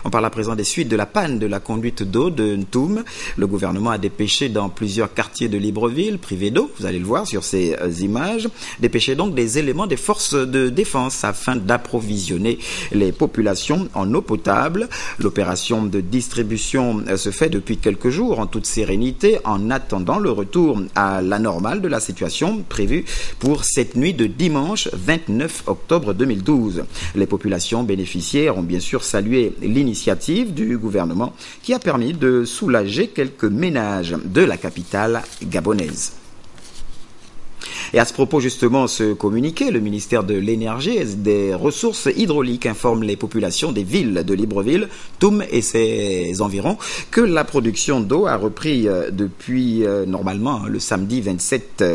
On parle à présent des suites de la panne de la conduite d'eau de Ntoum. Le gouvernement a dépêché dans plusieurs quartiers de Libreville, privés d'eau, vous allez le voir sur ces images, dépêché donc des éléments des forces de défense afin d'approvisionner les populations en eau potable. L'opération de distribution se fait depuis quelques jours en toute sérénité en attendant le retour à la normale de la situation prévue pour cette nuit de dimanche 29 octobre 2012. Les populations bénéficiaires ont bien sûr salué l'initiative du gouvernement qui a permis de soulager quelques ménages de la capitale gabonaise. Et à ce propos, justement, ce communiqué, le ministère de l'Énergie et des Ressources hydrauliques informe les populations des villes de Libreville, Ntoum et ses environs que la production d'eau a repris depuis normalement le samedi 27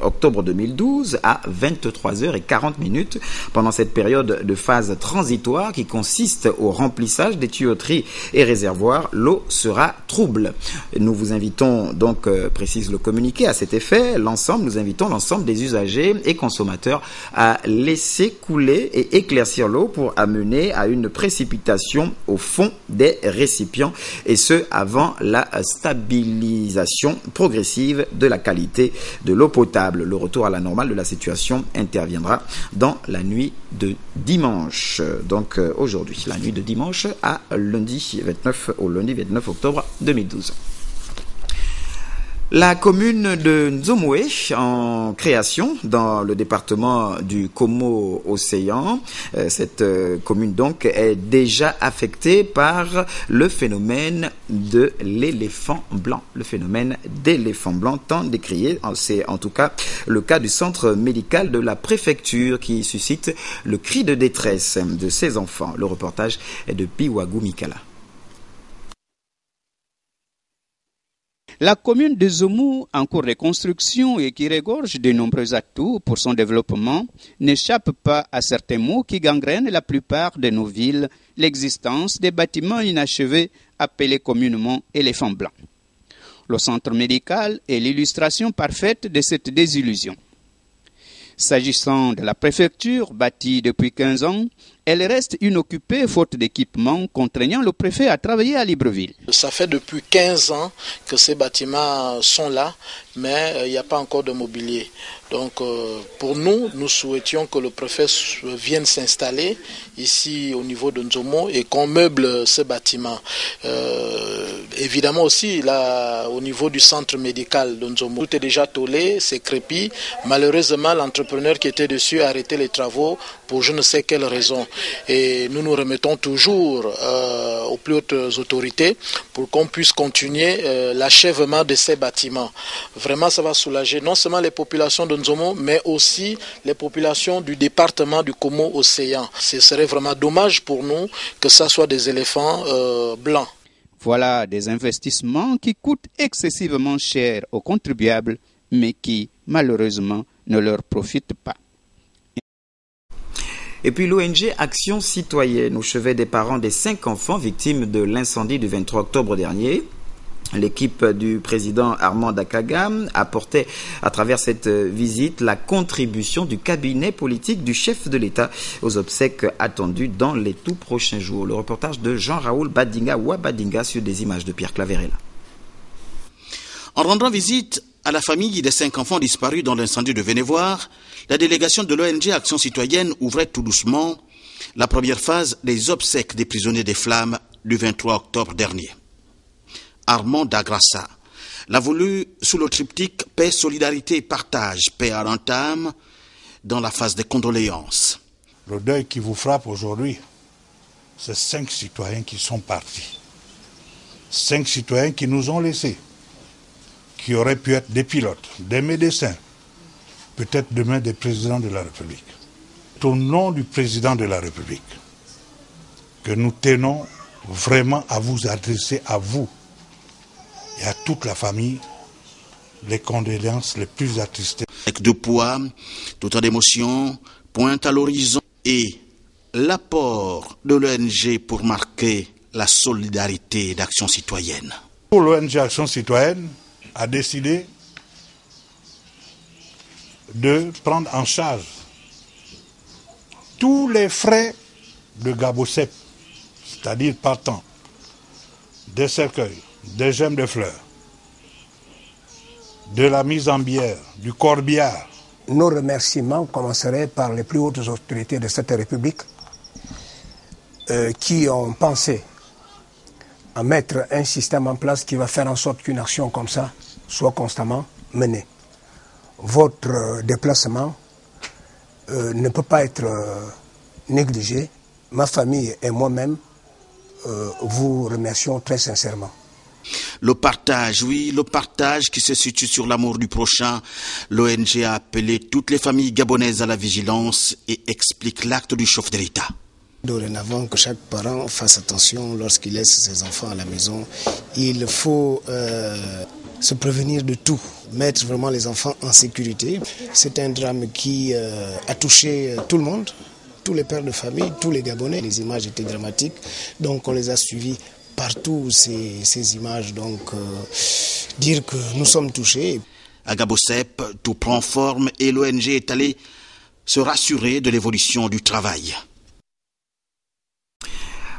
octobre 2012 à 23h40. Pendant cette période de phase transitoire qui consiste au remplissage des tuyauteries et réservoirs, l'eau sera trouble. Nous vous invitons donc, précise le communiqué, à cet effet, nous invitons l'ensemble des usagers et consommateurs à laisser couler et éclaircir l'eau pour amener à une précipitation au fond des récipients et ce avant la stabilisation progressive de la qualité de l'eau potable. Le retour à la normale de la situation interviendra dans la nuit de dimanche, donc aujourd'hui, la nuit de dimanche au lundi 29 octobre 2012. La commune de Nzomoué, en création dans le département du Como-Océan, cette commune donc est déjà affectée par le phénomène de l'éléphant blanc. Le phénomène d'éléphant blanc tant décrié, c'est en tout cas le cas du centre médical de la préfecture qui suscite le cri de détresse de ses enfants. Le reportage est de Piwagou Mikala. La commune de Zomou, en cours de construction et qui regorge de nombreux atouts pour son développement, n'échappe pas à certains maux qui gangrènent la plupart de nos villes, l'existence des bâtiments inachevés appelés communément éléphants blancs. Le centre médical est l'illustration parfaite de cette désillusion. S'agissant de la préfecture, bâtie depuis 15 ans, elle reste inoccupée faute d'équipement, contraignant le préfet à travailler à Libreville. Ça fait depuis 15 ans que ces bâtiments sont là, mais il n'y a pas encore de mobilier. Donc pour nous souhaitions que le préfet vienne s'installer ici au niveau de Nzomo et qu'on meuble ce bâtiment. Évidemment aussi là, au niveau du centre médical de Nzomo, tout est déjà tollé, c'est crépi. Malheureusement, l'entrepreneur qui était dessus a arrêté les travaux pour je ne sais quelle raison. Et nous nous remettons toujours aux plus hautes autorités pour qu'on puisse continuer l'achèvement de ces bâtiments. Vraiment, ça va soulager non seulement les populations de Nzomo, mais aussi les populations du département du Como-Océan. Ce serait vraiment dommage pour nous que ça soit des éléphants blancs. Voilà des investissements qui coûtent excessivement cher aux contribuables, mais qui, malheureusement, ne leur profitent pas. Et puis l'ONG Action Citoyenne, au chevet des parents des 5 enfants victimes de l'incendie du 23 octobre dernier. L'équipe du président Armand Dakaga apportait à travers cette visite la contribution du cabinet politique du chef de l'État aux obsèques attendues dans les tout prochains jours. Le reportage de Jean-Raoul Wabadinga sur des images de Pierre Claverella. En rendant visite à la famille des 5 enfants disparus dans l'incendie de Vénévoire, la délégation de l'ONG Action Citoyenne ouvrait tout doucement la première phase des obsèques des prisonniers des flammes du 23 octobre dernier. Armand Dagrassa l'a voulu sous le triptyque paix, solidarité et partage, paix à l'entame, dans la phase des condoléances. Le deuil qui vous frappe aujourd'hui, c'est 5 citoyens qui sont partis. 5 citoyens qui nous ont laissés, qui auraient pu être des pilotes, des médecins, peut-être demain des présidents de la République. Au nom du président de la République, que nous tenons vraiment à vous adresser à vous et à toute la famille les condoléances les plus attristées. Avec de poids, d'autant d'émotions, pointe à l'horizon et l'apport de l'ONG pour marquer la solidarité d'Action Citoyenne. L'ONG Action Citoyenne a décidé de prendre en charge tous les frais de Gabosep, c'est-à-dire partant, des cercueils, des gemmes de fleurs, de la mise en bière, du corbillard. Nos remerciements commenceraient par les plus hautes autorités de cette République qui ont pensé à mettre un système en place qui va faire en sorte qu'une action comme ça soit constamment menée. Votre déplacement ne peut pas être négligé. Ma famille et moi-même vous remercions très sincèrement. Le partage, oui, le partage qui se situe sur l'amour du prochain. L'ONG a appelé toutes les familles gabonaises à la vigilance et explique l'acte du chef de l'État. Dorénavant, que chaque parent fasse attention lorsqu'il laisse ses enfants à la maison. Il faut se prévenir de tout, mettre vraiment les enfants en sécurité. C'est un drame qui a touché tout le monde, tous les pères de famille, tous les Gabonais. Les images étaient dramatiques, donc on les a suivis partout, ces images. Donc dire que nous sommes touchés. À Gabosep, tout prend forme et l'ONG est allée se rassurer de l'évolution du travail.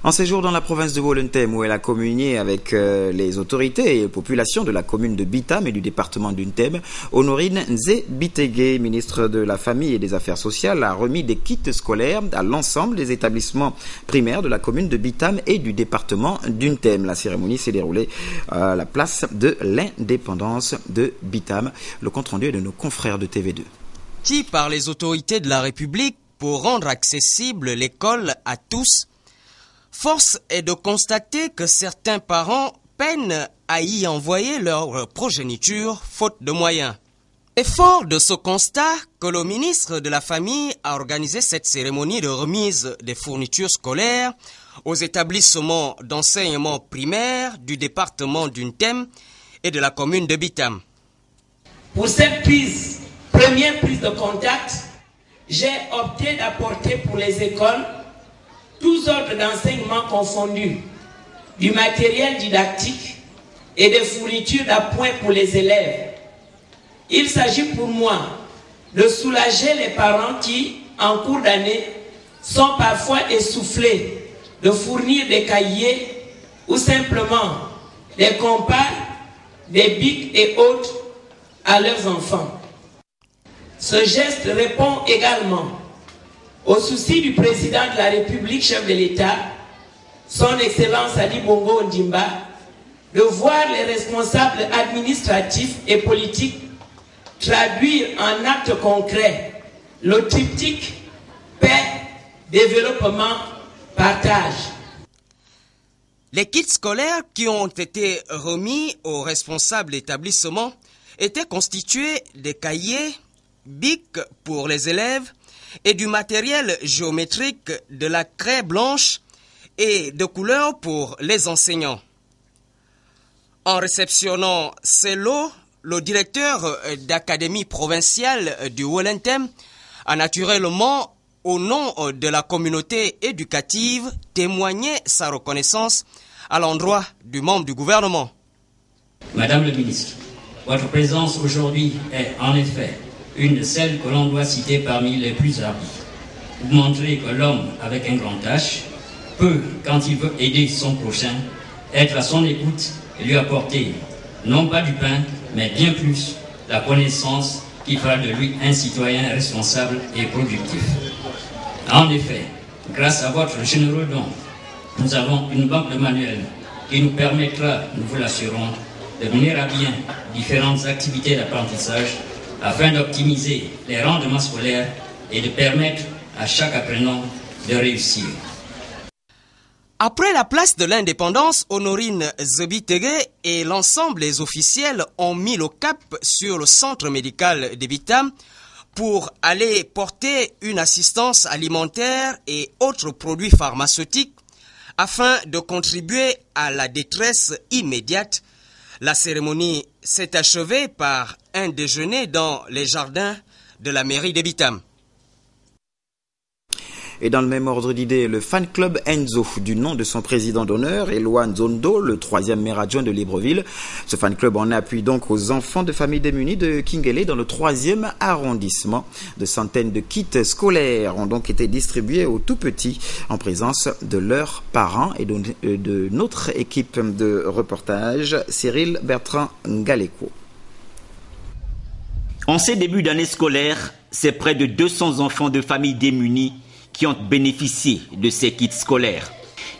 En séjour dans la province de Wollentem, où elle a communié avec les autorités et les populations de la commune de Bitam et du département d'Untem, Honorine Nze Bitege, ministre de la Famille et des Affaires sociales, a remis des kits scolaires à l'ensemble des établissements primaires de la commune de Bitam et du département d'Untem. La cérémonie s'est déroulée à la place de l'indépendance de Bitam. Le compte-rendu est de nos confrères de TV2. Qui par les autorités de la République pour rendre accessible l'école à tous. Force est de constater que certains parents peinent à y envoyer leur progéniture faute de moyens. Et fort de ce constat que le ministre de la Famille a organisé cette cérémonie de remise des fournitures scolaires aux établissements d'enseignement primaire du département d'Untem et de la commune de Bitam. Pour cette première prise de contact, j'ai opté d'apporter pour les écoles tous ordres d'enseignement confondus, du matériel didactique et des fournitures d'appoint pour les élèves. Il s'agit pour moi de soulager les parents qui, en cours d'année, sont parfois essoufflés de fournir des cahiers ou simplement des compas, des bics et autres à leurs enfants. Ce geste répond également au souci du président de la République, chef de l'État, son Excellence Ali Bongo Ondimba, de voir les responsables administratifs et politiques traduire en actes concrets le triptyque paix, développement, partage. Les kits scolaires qui ont été remis aux responsables d'établissements étaient constitués des cahiers, bics pour les élèves, et du matériel géométrique, de la craie blanche et de couleurs pour les enseignants. En réceptionnant ces lots, le directeur d'académie provinciale du Wollentem a naturellement, au nom de la communauté éducative, témoigné sa reconnaissance à l'endroit du membre du gouvernement. Madame le ministre, votre présence aujourd'hui est en effet une de celles que l'on doit citer parmi les plus hardies. Vous montrez que l'homme avec un grand H peut, quand il veut aider son prochain, être à son écoute et lui apporter, non pas du pain, mais bien plus, la connaissance qui fera de lui un citoyen responsable et productif. En effet, grâce à votre généreux don, nous avons une banque de manuels qui nous permettra, nous vous l'assurons, de mener à bien différentes activités d'apprentissage afin d'optimiser les rendements scolaires et de permettre à chaque apprenant de réussir. Après la place de l'indépendance, Honorine Nze Bitege et l'ensemble des officiels ont mis le cap sur le centre médical de Bitam pour aller porter une assistance alimentaire et autres produits pharmaceutiques afin de contribuer à la détresse immédiate. La cérémonie s'est achevée par un déjeuner dans les jardins de la mairie de Bitam. Et dans le même ordre d'idées, le fan club Enzo, du nom de son président d'honneur, Eloi Nzondo, le 3e maire adjoint de Libreville. Ce fan club en appuie donc aux enfants de familles démunies de Kingele dans le 3e arrondissement. De centaines de kits scolaires ont donc été distribués aux tout petits en présence de leurs parents et de notre équipe de reportage, Cyril Bertrand Ngaleko. En ces débuts d'année scolaire, c'est près de 200 enfants de familles démunies qui ont bénéficié de ces kits scolaires.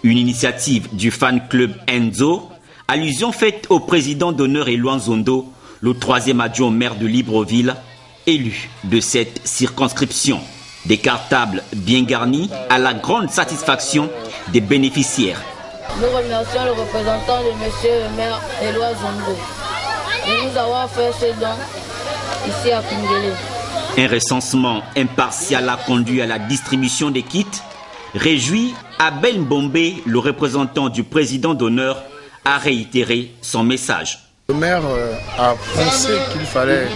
Une initiative du fan club Enzo, allusion faite au président d'honneur Eloi Nzondo, le 3e adjoint maire de Libreville, élu de cette circonscription. Des cartables bien garnis à la grande satisfaction des bénéficiaires. Nous remercions le représentant de monsieur le maire Eloi Nzondo de nous avoir fait ce don ici à Kingele. Un recensement impartial a conduit à la distribution des kits. Réjoui, Abel Mbombe, le représentant du président d'honneur, a réitéré son message. Le maire a pensé qu'il fallait,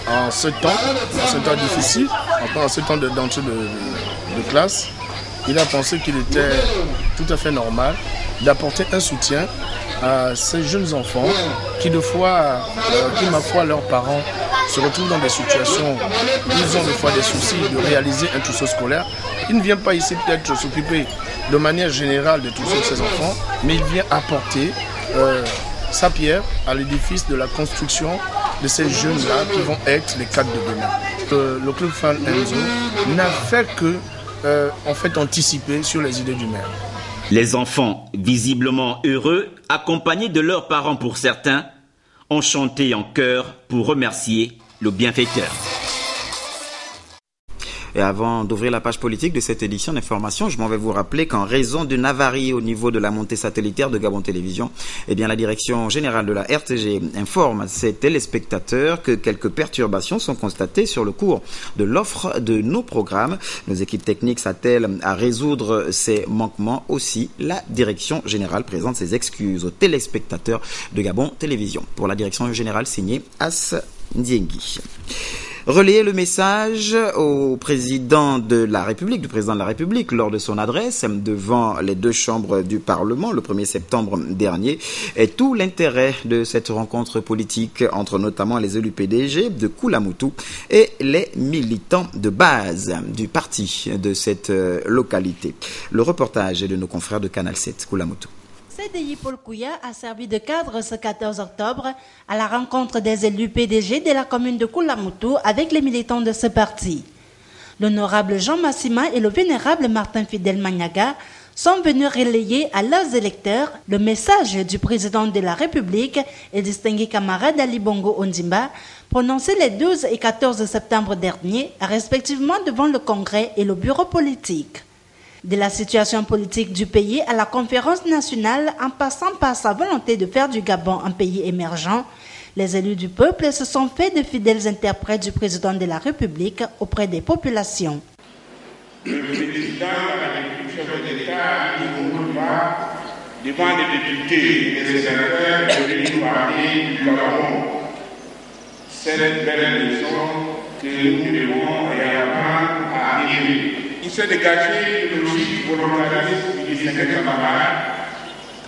en ce temps difficile, encore en ce temps d'entrée de classe, il a pensé qu'il était tout à fait normal d'apporter un soutien à ces jeunes enfants qui, ma foi, leurs parents se retrouvent dans des situations où ils ont des fois des soucis de réaliser un trousseau scolaire. Il ne vient pas ici peut-être s'occuper de manière générale de tous ces enfants, mais il vient apporter sa pierre à l'édifice de la construction de ces jeunes-là qui vont être les cadres de demain. Le club fan Enzo n'a fait que anticiper sur les idées du maire. Les enfants, visiblement heureux, accompagnés de leurs parents pour certains, ont chanté en chœur pour remercier le bienfaiteur. Et avant d'ouvrir la page politique de cette édition d'information, je m'en vais vous rappeler qu'en raison d'une avarie au niveau de la montée satellitaire de Gabon Télévision, la direction générale de la RTG informe ses téléspectateurs que quelques perturbations sont constatées sur le cours de l'offre de nos programmes. Nos équipes techniques s'attellent à résoudre ces manquements. Aussi, la direction générale présente ses excuses aux téléspectateurs de Gabon Télévision. Pour la direction générale signée As Ndiengi. Relayer le message au président de la République lors de son adresse devant les deux chambres du Parlement le 1er septembre dernier est tout l'intérêt de cette rencontre politique entre notamment les élus PDG de Koulamoutou et les militants de base du parti de cette localité. Le reportage est de nos confrères de Canal 7 Koulamoutou. CDI Paul Kouya a servi de cadre ce 14 octobre à la rencontre des élus PDG de la commune de Koulamoutou avec les militants de ce parti. L'honorable Jean Massima et le vénérable Martin Fidel Magnaga sont venus relayer à leurs électeurs le message du président de la République et distingué camarade Ali Bongo Ondimba, prononcé les 12 et 14 septembre dernier, respectivement devant le Congrès et le bureau politique. De la situation politique du pays à la conférence nationale, en passant par sa volonté de faire du Gabon un pays émergent, les élus du peuple se sont faits de fidèles interprètes du président de la République auprès des populations. Le président de la République, chef de l'État, devant les députés et les sénateurs, de venir parler du Gabon. Cette belle leçon que nous devons réapprendre à vivre. Il s'est dégagé de logique volontariste du distingué camarade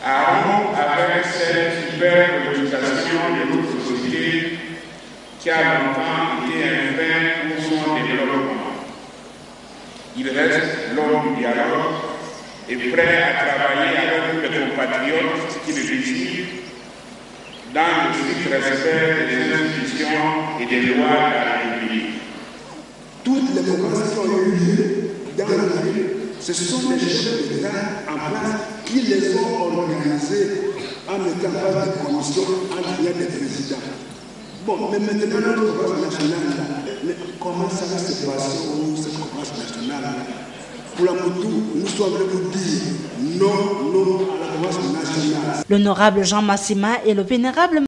à rompre avec cette super organisation de notre société qui a longtemps été un frein pour son développement. Il reste l'homme du dialogue et prêt à travailler avec les compatriotes qui le désirent dans le strict respect des institutions et des lois de la République. Toutes les démocraties ont eu lieu dans la ville, ce sont les chefs d'État en place qui les ont organisés en mettant en place des commissions en arrière des présidents. Bon, mais maintenant notre conférence nationale, mais comment ça va se passer au cette conférence nationale? Pour la Koulamoutou, nous sommes là pour dire non à la conférence nationale. L'honorable Jean Massima et le vénérable